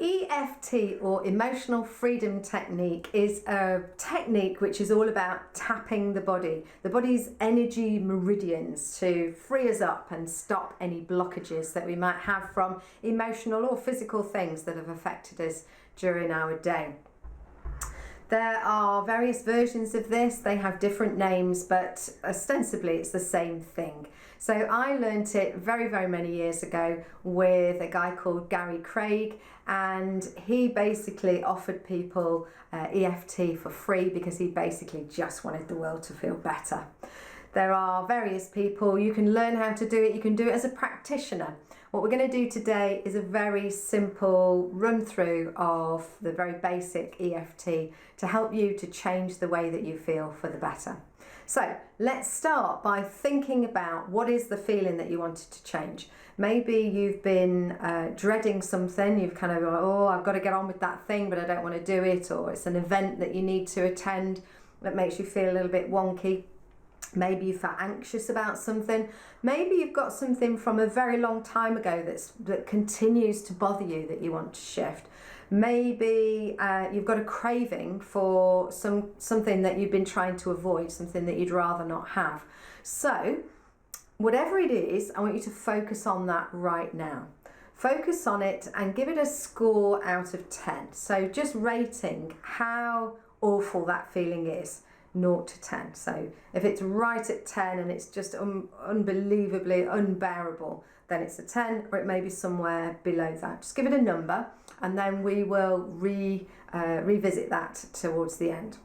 EFT, or emotional freedom technique, is a technique which is all about tapping the body's energy meridians, to free us up and stop any blockages that we might have from emotional or physical things that have affected us during our day. There are various versions of this. They have different names, but ostensibly it's the same thing. So I learnt it very, very many years ago with a guy called Gary Craig, and he basically offered people EFT for free because he basically just wanted the world to feel better. There are various people. You can learn how to do it. You can do it as a practitioner. What we're going to do today is a very simple run through of the very basic EFT to help you to change the way that you feel for the better. So let's start by thinking about what is the feeling that you wanted to change. Maybe you've been dreading something. You've kind of gone, oh, I've got to get on with that thing, but I don't want to do it. Or it's an event that you need to attend that makes you feel a little bit wonky. Maybe you felt anxious about something. Maybe you've got something from a very long time ago that continues to bother you that you want to shift. Maybe you've got a craving for something that you've been trying to avoid, something that you'd rather not have. So whatever it is, I want you to focus on that right now. Focus on it and give it a score out of 10. So just rating how awful that feeling is. 0 to 10. So if it's right at 10 and it's just unbelievably unbearable, then it's a 10, or it may be somewhere below that. Just give it a number, and then we will revisit that towards the end.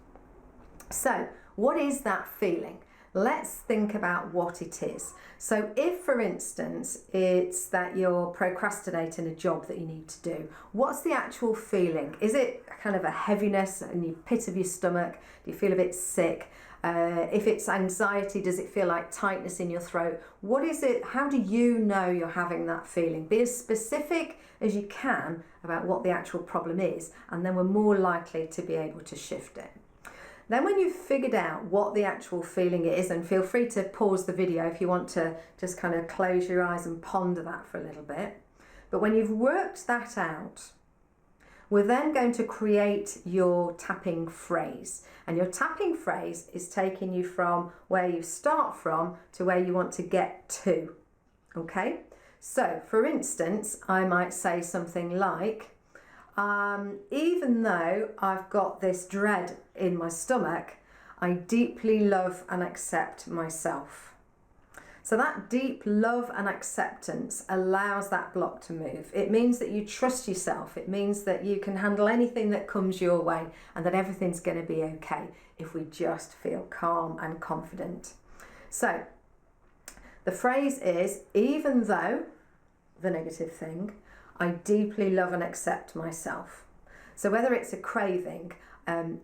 So what is that feeling? Let's think about what it is. So if, for instance, it's that you're procrastinating a job that you need to do, what's the actual feeling? Is it kind of a heaviness in the pit of your stomach? Do you feel a bit sick? If it's anxiety, does it feel like tightness in your throat? What is it? How do you know you're having that feeling? Be as specific as you can about what the actual problem is, and then we're more likely to be able to shift it. Then when you've figured out what the actual feeling is, and feel free to pause the video if you want to just kind of close your eyes and ponder that for a little bit. But when you've worked that out, we're then going to create your tapping phrase. And your tapping phrase is taking you from where you start from to where you want to get to. Okay? So, for instance, I might say something like, even though I've got this dread in my stomach, I deeply love and accept myself. So that deep love and acceptance allows that block to move. It means that you trust yourself. It means that you can handle anything that comes your way, and that everything's going to be okay if we just feel calm and confident. So the phrase is, even though the negative thing, I deeply love and accept myself. So whether it's a craving,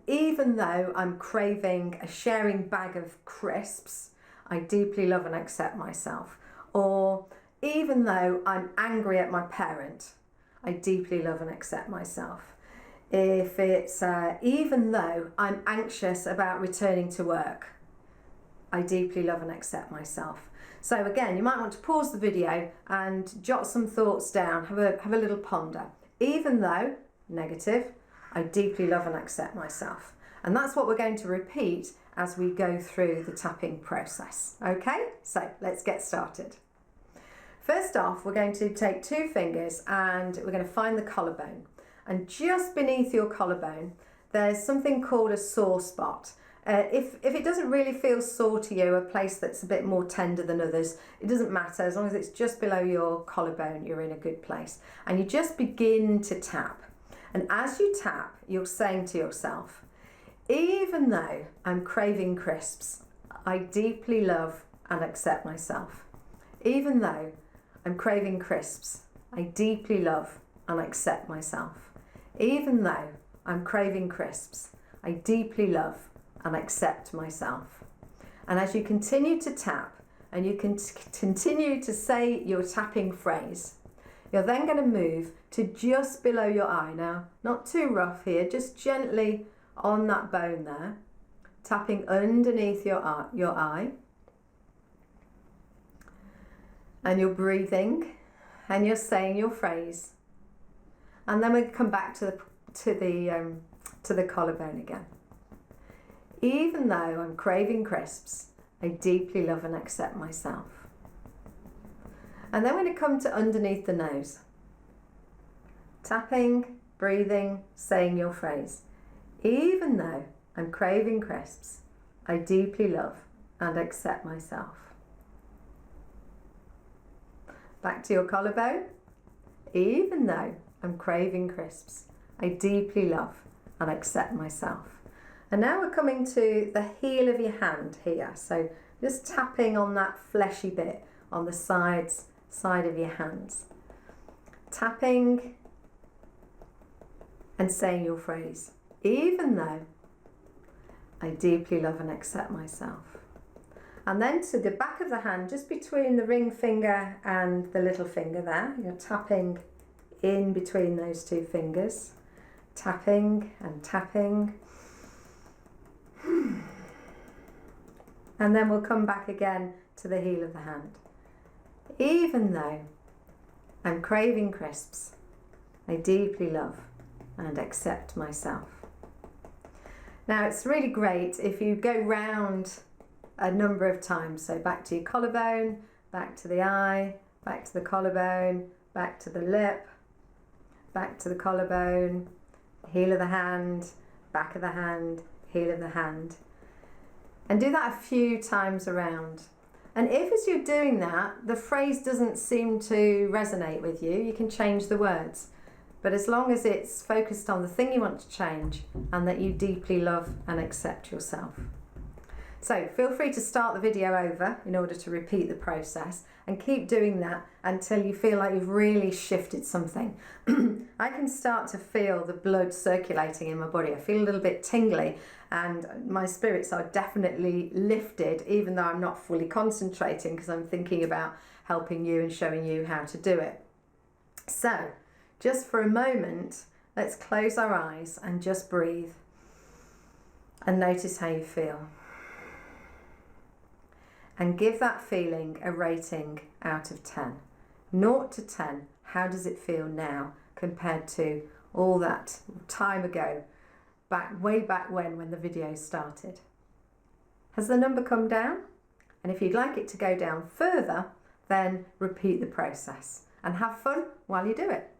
even though I'm craving a sharing bag of crisps, I deeply love and accept myself. Or even though I'm angry at my parent, I deeply love and accept myself. If it's even though I'm anxious about returning to work, I deeply love and accept myself. So again, you might want to pause the video and jot some thoughts down, have a little ponder. Even though negative, I deeply love and accept myself. And that's what we're going to repeat as we go through the tapping process. Okay, so let's get started. First off, we're going to take 2 fingers and we're going to find the collarbone. And just beneath your collarbone, there's something called a sore spot. If it doesn't really feel sore to you, a place that's a bit more tender than others, it doesn't matter. As long as it's just below your collarbone, you're in a good place. And you just begin to tap. And as you tap, you're saying to yourself, even though I'm craving crisps, I deeply love and accept myself. Even though I'm craving crisps, I deeply love and accept myself. Even though I'm craving crisps, I deeply love and accept myself. And as you continue to tap and you can continue to say your tapping phrase, you're then going to move to just below your eye. Now, not too rough here, just gently on that bone there, tapping underneath your eye. And you're breathing and you're saying your phrase, And then we come back to the collarbone again. Even though I'm craving crisps, I deeply love and accept myself. And then when it comes to underneath the nose, tapping, breathing, saying your phrase. Even though I'm craving crisps, I deeply love and accept myself. Back to your collarbone. Even though I'm craving crisps, I deeply love and accept myself. And now we're coming to the heel of your hand here. So just tapping on that fleshy bit on the side of your hands. Tapping and saying your phrase. Even though I deeply love and accept myself. And then to the back of the hand, just between the ring finger and the little finger there, you're tapping in between those two fingers. Tapping and tapping. And then we'll come back again to the heel of the hand. Even though I'm craving crisps, I deeply love and accept myself. Now it's really great if you go round a number of times. So back to your collarbone, back to the eye, back to the collarbone, back to the lip, back to the collarbone, heel of the hand, back of the hand, heel of the hand. And do that a few times around. And if as you're doing that, the phrase doesn't seem to resonate with you, you can change the words. But as long as it's focused on the thing you want to change and that you deeply love and accept yourself. So feel free to start the video over in order to repeat the process and keep doing that until you feel like you've really shifted something. I can start to feel the blood circulating in my body. I feel a little bit tingly and my spirits are definitely lifted, even though I'm not fully concentrating because I'm thinking about helping you and showing you how to do it. So just for a moment, let's close our eyes and just breathe and notice how you feel. And give that feeling a rating out of 10. 0 to 10, how does it feel now compared to all that time ago, way back when the video started? Has the number come down? And if you'd like it to go down further, then repeat the process and have fun while you do it.